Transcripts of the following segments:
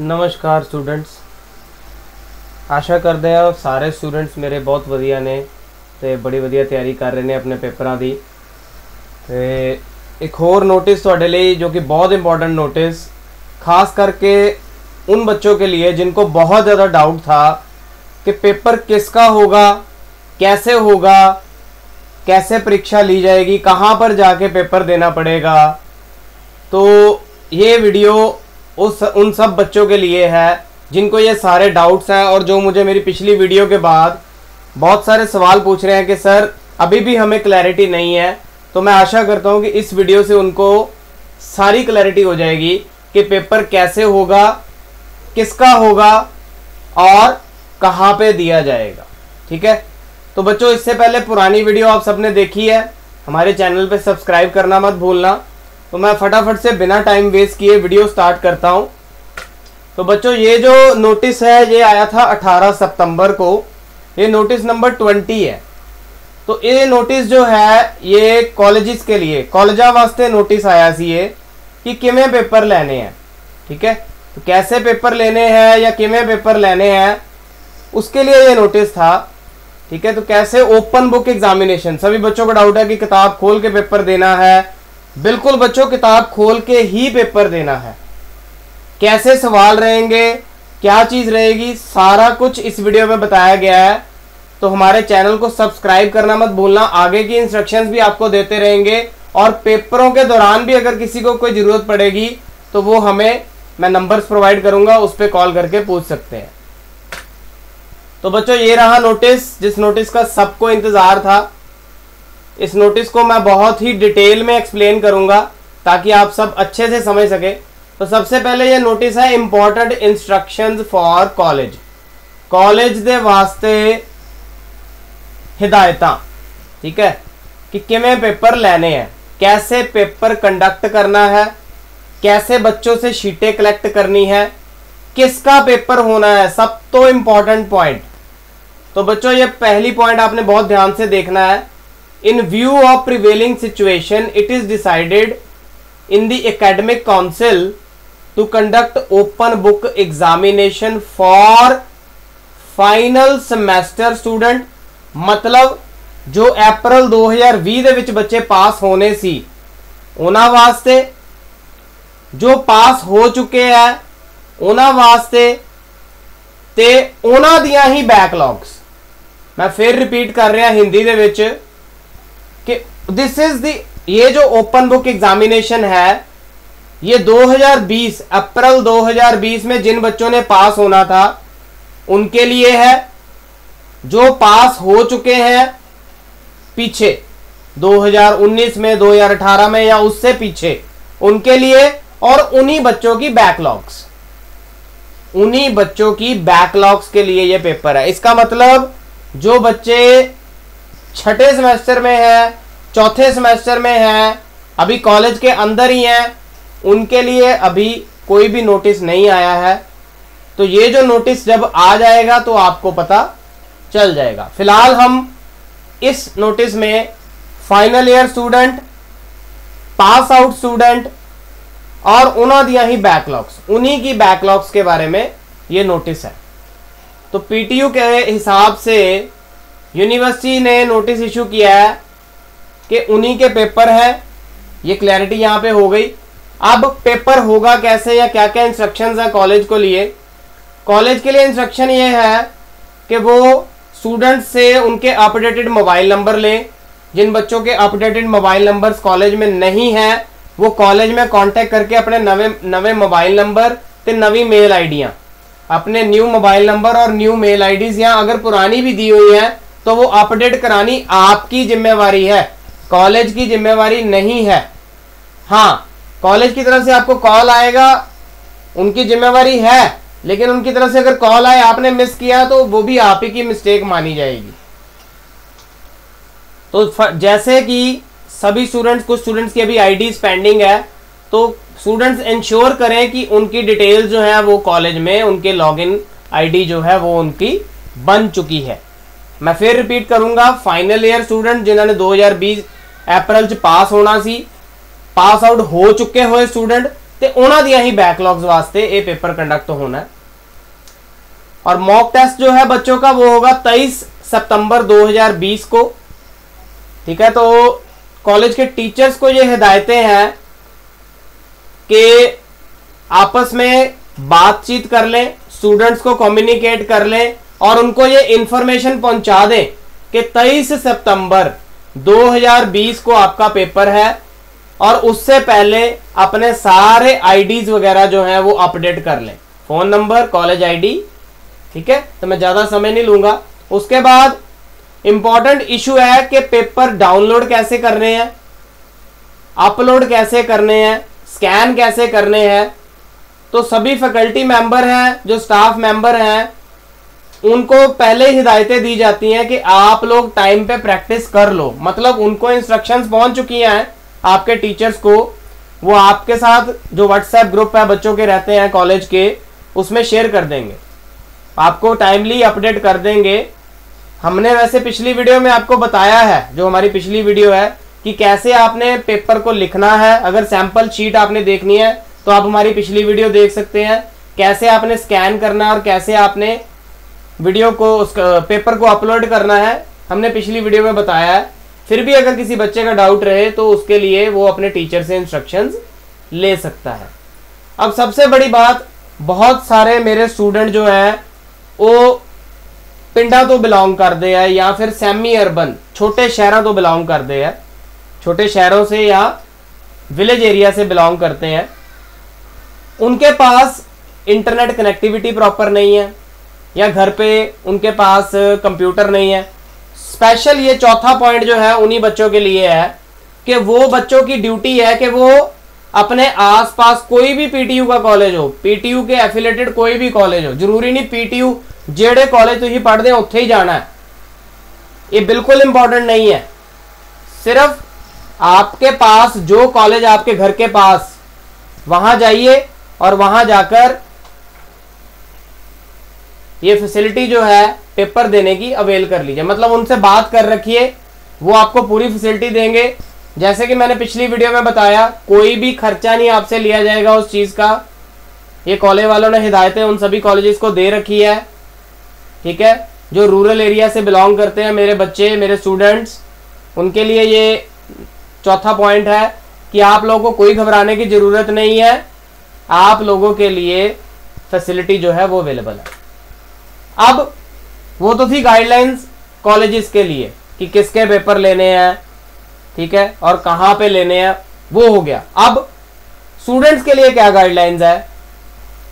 नमस्कार स्टूडेंट्स, आशा करते हैं सारे स्टूडेंट्स मेरे बहुत वधिया ने ते बड़ी वधिया तैयारी कर रहे हैं अपने पेपरों की। एक होर नोटिस तुहाडे लिए जो कि बहुत इंपॉर्टेंट नोटिस, खास करके उन बच्चों के लिए जिनको बहुत ज़्यादा डाउट था कि पेपर किसका होगा, कैसे होगा, कैसे परीक्षा ली जाएगी, कहाँ पर जाके पेपर देना पड़ेगा। तो ये वीडियो उन सब बच्चों के लिए है जिनको ये सारे डाउट्स हैं और जो मुझे मेरी पिछली वीडियो के बाद बहुत सारे सवाल पूछ रहे हैं कि सर अभी भी हमें क्लैरिटी नहीं है। तो मैं आशा करता हूँ कि इस वीडियो से उनको सारी क्लैरिटी हो जाएगी कि पेपर कैसे होगा, किसका होगा और कहाँ पे दिया जाएगा। ठीक है, तो बच्चों इससे पहले पुरानी वीडियो आप सबने देखी है, हमारे चैनल पे सब्सक्राइब करना मत भूलना। तो मैं फटाफट से बिना टाइम वेस्ट किए वीडियो स्टार्ट करता हूं। तो बच्चों ये जो नोटिस है ये आया था 18 सितंबर को, ये नोटिस नंबर 20 है। तो ये नोटिस जो है ये कॉलेजेस के लिए, कॉलेजा वास्ते नोटिस आया सी ये कि किमें पेपर लेने हैं। ठीक है, तो कैसे पेपर लेने हैं या किमें पेपर लेने हैं उसके लिए ये नोटिस था। ठीक है, तो कैसे ओपन बुक एग्जामिनेशन, सभी बच्चों को डाउट है कि किताब खोल के पेपर देना है। बिल्कुल बच्चों, किताब खोल के ही पेपर देना है। कैसे सवाल रहेंगे, क्या चीज़ रहेगी, सारा कुछ इस वीडियो में बताया गया है। तो हमारे चैनल को सब्सक्राइब करना मत भूलना, आगे की इंस्ट्रक्शंस भी आपको देते रहेंगे और पेपरों के दौरान भी अगर किसी को कोई ज़रूरत पड़ेगी तो वो मैं नंबर्स प्रोवाइड करूंगा, उस पर कॉल करके पूछ सकते हैं। तो बच्चों ये रहा नोटिस, जिस नोटिस का सबको इंतज़ार था। इस नोटिस को मैं बहुत ही डिटेल में एक्सप्लेन करूंगा ताकि आप सब अच्छे से समझ सके। तो सबसे पहले ये नोटिस है important instructions for college, college दे वास्ते हिदायतां। ठीक है, कि किमें पेपर लेने हैं, कैसे पेपर कंडक्ट करना है, कैसे बच्चों से शीटें कलेक्ट करनी है, किसका पेपर होना है, सब तो इंपॉर्टेंट पॉइंट। तो बच्चों ये पहली पॉइंट आपने बहुत ध्यान से देखना है। In view of prevailing situation, it is decided in the academic council to conduct open book examination for final semester student। मतलब जो अप्रैल 2020 ਦੇ ਵਿੱਚ ਬੱਚੇ ਪਾਸ ਹੋਣੇ ਸੀ ਉਹਨਾਂ ਵਾਸਤੇ, ਜੋ ਪਾਸ ਹੋ ਚੁੱਕੇ ਹੈ ਉਹਨਾਂ ਵਾਸਤੇ ਤੇ ਉਹਨਾਂ ਦੀਆਂ ਹੀ ਬੈਕਲੌਗਸ। मैं फिर रिपीट कर रहा हिंदी ਦੇ ਵਿੱਚ कि दिस इज दी, ये जो ओपन बुक एग्जामिनेशन है ये 2020 अप्रैल 2020 में जिन बच्चों ने पास होना था उनके लिए है। जो पास हो चुके हैं पीछे 2019 में, 2018 में या उससे पीछे, उनके लिए, और उन्हीं बच्चों की बैकलॉग्स, उन्हीं बच्चों की बैकलॉग्स के लिए ये पेपर है। इसका मतलब जो बच्चे छठे सेमेस्टर में है, चौथे सेमेस्टर में है, अभी कॉलेज के अंदर ही हैं, उनके लिए अभी कोई भी नोटिस नहीं आया है। तो ये जो नोटिस जब आ जाएगा तो आपको पता चल जाएगा। फिलहाल हम इस नोटिस में final year student, pass out student और उन्हों दिया ही बैकलॉग्स, उन्हीं की बैकलॉग्स के बारे में ये नोटिस है। तो पीटीयू के हिसाब से यूनिवर्सिटी ने नोटिस इशू किया है कि उन्हीं के पेपर हैं। ये क्लैरिटी यहाँ पे हो गई। अब पेपर होगा कैसे या क्या क्या इंस्ट्रक्शंस हैं कॉलेज को लिए। कॉलेज के लिए इंस्ट्रक्शन ये है कि वो स्टूडेंट्स से उनके अपडेटेड मोबाइल नंबर लें। जिन बच्चों के अपडेटेड मोबाइल नंबर्स कॉलेज में नहीं हैं वो कॉलेज में कांटेक्ट करके अपने नवे मोबाइल नंबर ते नवी मेल आईडियाँ, अपने न्यू मोबाइल नंबर और न्यू मेल आईडीज, या अगर पुरानी भी दी हुई है तो वो अपडेट करानी आपकी जिम्मेवारी है, कॉलेज की जिम्मेवारी नहीं है। हाँ, कॉलेज की तरफ से आपको कॉल आएगा, उनकी जिम्मेवारी है, लेकिन उनकी तरफ से अगर कॉल आए आपने मिस किया तो वो भी आप ही की मिस्टेक मानी जाएगी। तो जैसे कि सभी स्टूडेंट्स, कुछ स्टूडेंट्स की अभी आईडीज पेंडिंग है, तो स्टूडेंट्स इंश्योर करें कि उनकी डिटेल्स जो है वो कॉलेज में, उनके लॉगिन आईडी जो है वो उनकी बन चुकी है। मैं फिर रिपीट करूंगा, फाइनल ईयर स्टूडेंट जिन्होंने 2020 अप्रैल च पास होना सी, पास आउट हो चुके हुए स्टूडेंट ਤੇ ਉਹਨਾਂ ਦੀਆਂ ही बैकलॉग्स वास्ते ये पेपर कंडक्ट होना है। और मॉक टेस्ट जो है बच्चों का वो होगा 23 सितंबर 2020 को। ठीक है, तो कॉलेज के टीचर्स को ये हिदायतें हैं कि आपस में बातचीत कर लें, स्टूडेंट्स को कम्युनिकेट कर लें और उनको ये इंफॉर्मेशन पहुंचा दें कि 23 सितंबर 2020 को आपका पेपर है और उससे पहले अपने सारे आईडीज वगैरह जो हैं वो अपडेट कर लें, फोन नंबर, कॉलेज आईडी। ठीक है, तो मैं ज्यादा समय नहीं लूंगा। उसके बाद इंपॉर्टेंट इशू है कि पेपर डाउनलोड कैसे करने हैं, अपलोड कैसे करने हैं, स्कैन कैसे करने हैं। तो सभी फैकल्टी मेंबर हैं, जो स्टाफ मेंबर हैं, उनको पहले हिदायतें दी जाती हैं कि आप लोग टाइम पे प्रैक्टिस कर लो। मतलब उनको इंस्ट्रक्शंस पहुंच चुकी हैं आपके टीचर्स को, वो आपके साथ जो व्हाट्सएप ग्रुप है बच्चों के रहते हैं कॉलेज के, उसमें शेयर कर देंगे, आपको टाइमली अपडेट कर देंगे। हमने वैसे पिछली वीडियो में आपको बताया है, जो हमारी पिछली वीडियो है, कि कैसे आपने पेपर को लिखना है। अगर सैंपल शीट आपने देखनी है तो आप हमारी पिछली वीडियो देख सकते हैं, कैसे आपने स्कैन करना है और कैसे आपने वीडियो को उस पेपर को अपलोड करना है, हमने पिछली वीडियो में बताया है। फिर भी अगर किसी बच्चे का डाउट रहे तो उसके लिए वो अपने टीचर से इंस्ट्रक्शंस ले सकता है। अब सबसे बड़ी बात, बहुत सारे मेरे स्टूडेंट जो हैं वो पिंडा तो बिलोंग करते हैं या फिर सैमी अर्बन छोटे शहरों तो बिलोंग करते हैं, छोटे शहरों से या विलेज एरिया से बिलोंग करते हैं। उनके पास इंटरनेट कनेक्टिविटी प्रॉपर नहीं है या घर पे उनके पास कंप्यूटर नहीं है। स्पेशल ये चौथा पॉइंट जो है उन्हीं बच्चों के लिए है कि वो बच्चों की ड्यूटी है कि वो अपने आसपास कोई भी पीटीयू का कॉलेज हो, पीटीयू के एफिलेटेड कोई भी कॉलेज हो, जरूरी नहीं पीटीयू जेड़े कॉलेज तुम पढ़ते हो उत्थे ही जाना है, ये बिल्कुल इंपॉर्टेंट नहीं है। सिर्फ आपके पास जो कॉलेज आपके घर के पास, वहां जाइए और वहां जाकर ये फैसिलिटी जो है पेपर देने की अवेल कर लीजिए। मतलब उनसे बात कर रखिए, वो आपको पूरी फैसिलिटी देंगे। जैसे कि मैंने पिछली वीडियो में बताया, कोई भी खर्चा नहीं आपसे लिया जाएगा उस चीज का। ये कॉलेज वालों ने हिदायतें उन सभी कॉलेजेस को दे रखी है। ठीक है, जो रूरल एरिया से बिलोंग करते हैं मेरे बच्चे, मेरे स्टूडेंट्स, उनके लिए ये चौथा पॉइंट है कि आप लोगों को कोई घबराने की जरूरत नहीं है, आप लोगों के लिए फैसिलिटी जो है वो अवेलेबल है। अब वो तो थी गाइडलाइंस कॉलेजेस के लिए कि किसके पेपर लेने हैं, ठीक है, और कहां पे लेने हैं, वो हो गया। अब स्टूडेंट्स के लिए क्या गाइडलाइंस है,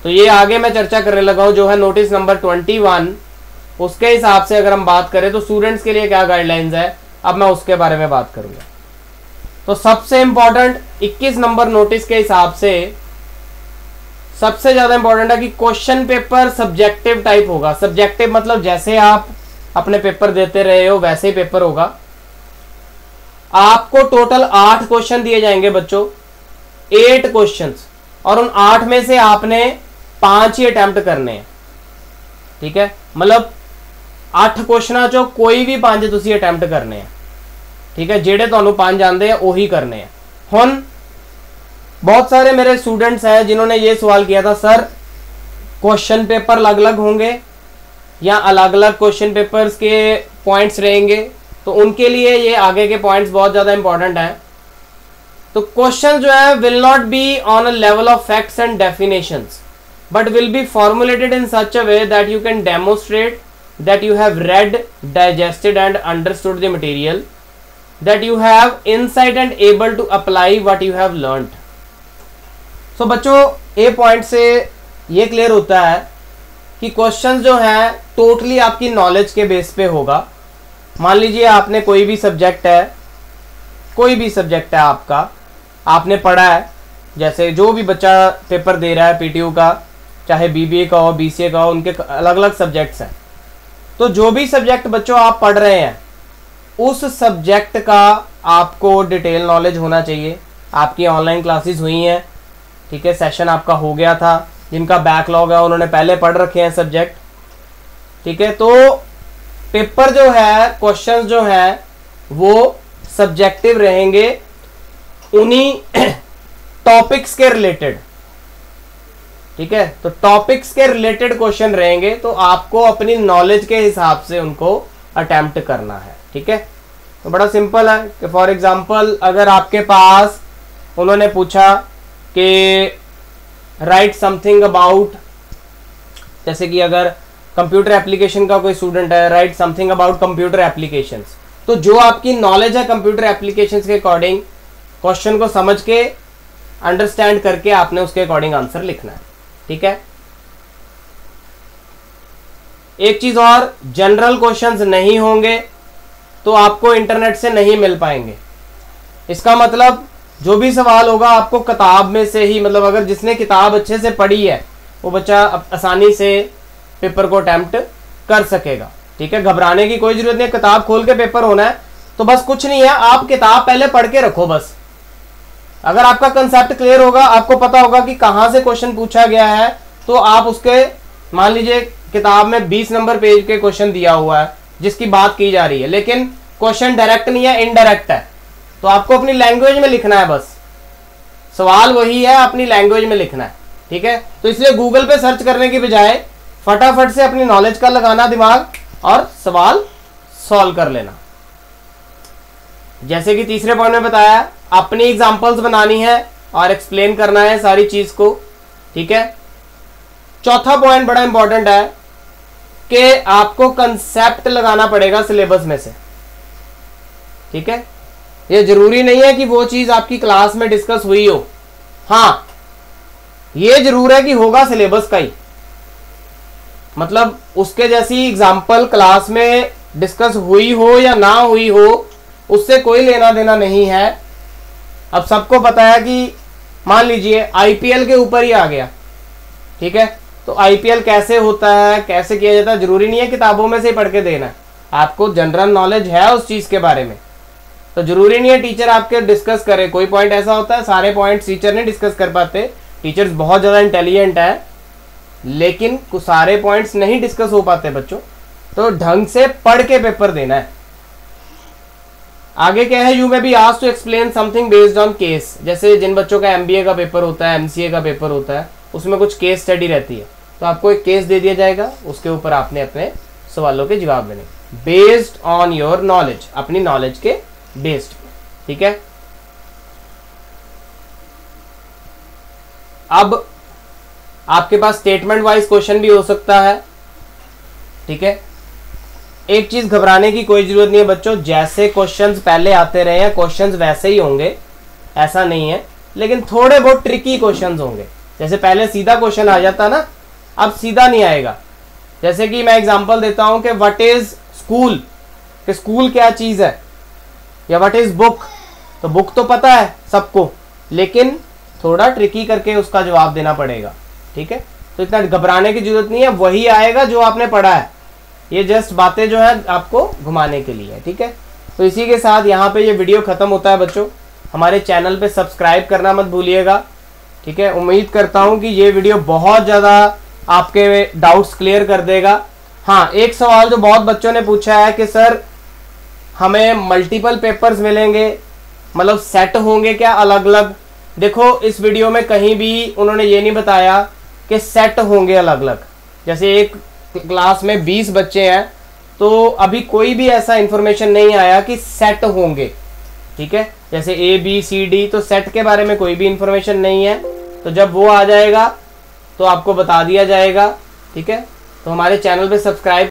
तो ये आगे मैं चर्चा करने लगा हूं, जो है नोटिस नंबर 21, उसके हिसाब से अगर हम बात करें तो स्टूडेंट्स के लिए क्या गाइडलाइंस है, अब मैं उसके बारे में बात करूंगा। तो सबसे इंपॉर्टेंट 21 नंबर नोटिस के हिसाब से सबसे ज्यादा इंपॉर्टेंट है कि क्वेश्चन पेपर सब्जेक्टिव टाइप होगा। सब्जेक्टिव मतलब जैसे आप अपने पेपर देते रहे हो वैसे ही पेपर होगा। आपको टोटल 8 क्वेश्चन दिए जाएंगे बच्चों, 8 क्वेश्चंस, और उन 8 में से आपने 5 ही अटेम्प्ट करने हैं। ठीक है, मतलब 8 क्वेश्चन चो कोई भी 5 तुसी अटेम्प्ट करने हैं। ठीक है, जेड़े तुहानू 5 आंदे हैं वही करने हैं। हुण बहुत सारे मेरे स्टूडेंट्स हैं जिन्होंने ये सवाल किया था, सर क्वेश्चन पेपर अलग अलग होंगे या अलग अलग क्वेश्चन पेपर्स के पॉइंट्स रहेंगे, तो उनके लिए ये आगे के पॉइंट्स बहुत ज़्यादा इंपॉर्टेंट हैं। तो क्वेश्चन जो है will not be on a level of facts and definitions but will be formulated in such a way that you can demonstrate that you have read, digested and understood the material, that you have insight and able to apply what you have learned. So बच्चों, a point से ये clear होता है कि questions जो हैं totally आपकी knowledge के बेस पे होगा। मान लीजिए आपने कोई भी सब्जेक्ट है, कोई भी सब्जेक्ट है आपका, आपने पढ़ा है, जैसे जो भी बच्चा पेपर दे रहा है पीटीयू का, चाहे बीबीए का हो, बीसीए का हो, उनके अलग अलग सब्जेक्ट्स हैं। तो जो भी सब्जेक्ट बच्चों आप पढ़ रहे हैं उस सब्जेक्ट का आपको डिटेल नॉलेज होना चाहिए। आपकी ऑनलाइन क्लासेस हुई हैं, ठीक है, सेशन आपका हो गया था, जिनका बैकलॉग है उन्होंने पहले पढ़ रखे हैं सब्जेक्ट। ठीक है, तो पेपर जो है, क्वेश्चंस जो हैं वो सब्जेक्टिव रहेंगे, उन्हीं टॉपिक्स के रिलेटेड। ठीक है। तो टॉपिक्स के रिलेटेड क्वेश्चन रहेंगे, तो आपको अपनी नॉलेज के हिसाब से उनको अटेम्प्ट करना है, ठीक है। तो बड़ा सिंपल है कि फॉर एग्जांपल अगर आपके पास उन्होंने पूछा कि राइट समथिंग अबाउट, जैसे कि अगर कंप्यूटर एप्लीकेशन का कोई स्टूडेंट है, right something about computer applications, तो जो आपकी नॉलेज है कंप्यूटर एप्लीकेशंस के अकॉर्डिंग क्वेश्चन को समझ के अंडरस्टैंड करके आपने उसके अकॉर्डिंग आंसर लिखना है, ठीक है। एक चीज और, जनरल क्वेश्चंस नहीं होंगे तो आपको इंटरनेट से नहीं मिल पाएंगे। इसका मतलब जो भी सवाल होगा आपको किताब में से ही, मतलब अगर जिसने किताब अच्छे से पढ़ी है वो बच्चा आसानी से पेपर को अटेम्प्ट कर सकेगा, ठीक है। घबराने की कोई जरूरत नहीं, किताब खोल के पेपर होना है तो बस कुछ नहीं है, आप किताब पहले पढ़ के रखो बस। अगर आपका कंसेप्ट क्लियर होगा, आपको पता होगा कि कहां से क्वेश्चन पूछा गया है, तो आप उसके, मान लीजिए किताब में 20 नंबर पेज के क्वेश्चन दिया हुआ है जिसकी बात की जा रही है, लेकिन क्वेश्चन डायरेक्ट नहीं है, इनडायरेक्ट है, तो आपको अपनी लैंग्वेज में लिखना है, बस सवाल वही है, अपनी लैंग्वेज में लिखना है, ठीक है। तो इसलिए गूगल पे सर्च करने की बजाय फटाफट से अपनी नॉलेज का लगाना दिमाग और सवाल सॉल्व कर लेना। जैसे कि तीसरे पॉइंट में बताया, अपनी एग्जांपल्स बनानी है और एक्सप्लेन करना है सारी चीज को, ठीक है। चौथा पॉइंट बड़ा इंपॉर्टेंट है कि आपको कंसेप्ट लगाना पड़ेगा सिलेबस में से, ठीक है। ये जरूरी नहीं है कि वो चीज आपकी क्लास में डिस्कस हुई हो, हाँ ये जरूर है कि होगा सिलेबस का ही, मतलब उसके जैसी एग्जाम्पल क्लास में डिस्कस हुई हो या ना हुई हो उससे कोई लेना देना नहीं है। अब सबको पता है कि मान लीजिए आईपीएल के ऊपर ही आ गया, ठीक है, तो आईपीएल कैसे होता है, कैसे किया जाता है, जरूरी नहीं है किताबों में से ही पढ़ के देना है, आपको जनरल नॉलेज है उस चीज के बारे में, तो जरूरी नहीं है टीचर आपके डिस्कस करे। कोई पॉइंट ऐसा होता है सारे पॉइंट्स टीचर नहीं डिस्कस कर पाते, टीचर्स बहुत ज्यादा इंटेलिजेंट है लेकिन कुछ सारे पॉइंट्स नहीं डिस्कस हो पाते बच्चों, तो ढंग से पढ़ के पेपर देना है। आगे क्या है, you may be asked to explain something based on case, जैसे जिन बच्चों का एमबीए का पेपर होता है, एमसीए का पेपर होता है, उसमें कुछ केस स्टडी रहती है, तो आपको एक केस दे दिया जाएगा, उसके ऊपर आपने अपने सवालों के जवाब देने बेस्ड ऑन योर नॉलेज, अपनी नॉलेज के बेस्ड, ठीक है। अब आपके पास स्टेटमेंट वाइज क्वेश्चन भी हो सकता है, ठीक है। एक चीज घबराने की कोई जरूरत नहीं है बच्चों, जैसे क्वेश्चंस पहले आते रहे हैं क्वेश्चंस वैसे ही होंगे, ऐसा नहीं है, लेकिन थोड़े बहुत ट्रिकी क्वेश्चंस होंगे। जैसे पहले सीधा क्वेश्चन आ जाता ना, अब सीधा नहीं आएगा। जैसे कि मैं एग्जांपल देता हूं कि व्हाट इज स्कूल, कि स्कूल क्या चीज है, या व्हाट इज बुक, तो बुक तो पता है सबको, लेकिन थोड़ा ट्रिकी करके उसका जवाब देना पड़ेगा, ठीक है। तो इतना घबराने की जरूरत नहीं है, वही आएगा जो आपने पढ़ा है, ये जस्ट बातें जो है आपको घुमाने के लिए है, ठीक है। तो इसी के साथ यहाँ पे ये वीडियो खत्म होता है बच्चों। हमारे चैनल पे सब्सक्राइब करना मत भूलिएगा, ठीक है। उम्मीद करता हूँ कि ये वीडियो बहुत ज़्यादा आपके डाउट्स क्लियर कर देगा। हाँ, एक सवाल जो बहुत बच्चों ने पूछा है कि सर हमें मल्टीपल पेपर्स मिलेंगे, मतलब सेट होंगे क्या अलग अलग। देखो इस वीडियो में कहीं भी उन्होंने ये नहीं बताया कि सेट होंगे अलग अलग। जैसे एक क्लास में 20 बच्चे हैं तो अभी कोई भी ऐसा इंफॉर्मेशन नहीं आया कि सेट होंगे, ठीक है। जैसे ए बी सी डी, तो सेट के बारे में कोई भी इंफॉर्मेशन नहीं है, तो जब वो आ जाएगा तो आपको बता दिया जाएगा, ठीक है। तो हमारे चैनल पे सब्सक्राइब